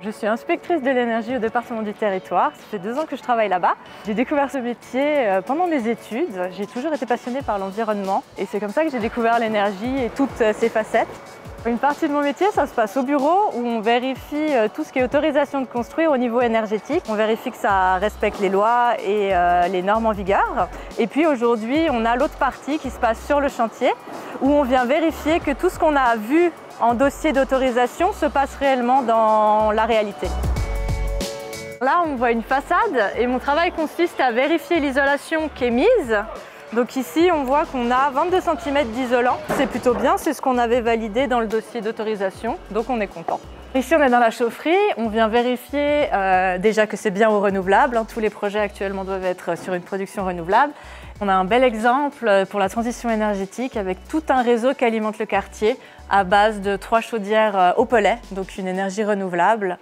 Je suis inspectrice de l'énergie au département du territoire. Ça fait 2 ans que je travaille là-bas. J'ai découvert ce métier pendant mes études. J'ai toujours été passionnée par l'environnement et c'est comme ça que j'ai découvert l'énergie et toutes ses facettes. Une partie de mon métier, ça se passe au bureau où on vérifie tout ce qui est autorisation de construire au niveau énergétique. On vérifie que ça respecte les lois et les normes en vigueur. Et puis aujourd'hui, on a l'autre partie qui se passe sur le chantier où on vient vérifier que tout ce qu'on a vu en dossier d'autorisation se passe réellement dans la réalité. Là, on voit une façade et mon travail consiste à vérifier l'isolation qui est mise. Donc ici, on voit qu'on a 22 cm d'isolant. C'est plutôt bien, c'est ce qu'on avait validé dans le dossier d'autorisation, donc on est content. Ici, on est dans la chaufferie. On vient vérifier déjà que c'est bien au renouvelable. Tous les projets actuellement doivent être sur une production renouvelable. On a un bel exemple pour la transition énergétique avec tout un réseau qui alimente le quartier à base de 3 chaudières au pellet, donc une énergie renouvelable.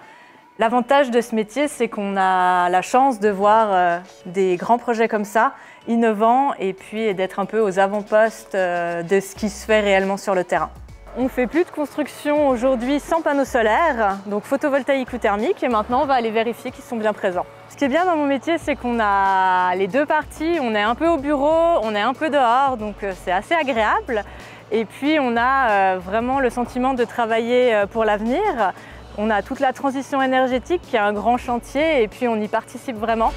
L'avantage de ce métier, c'est qu'on a la chance de voir des grands projets comme ça, innovants, et puis d'être un peu aux avant-postes de ce qui se fait réellement sur le terrain. On ne fait plus de construction aujourd'hui sans panneaux solaires, donc photovoltaïque ou thermique, et maintenant on va aller vérifier qu'ils sont bien présents. Ce qui est bien dans mon métier, c'est qu'on a les deux parties, on est un peu au bureau, on est un peu dehors, donc c'est assez agréable. Et puis on a vraiment le sentiment de travailler pour l'avenir. On a toute la transition énergétique qui est un grand chantier et puis on y participe vraiment.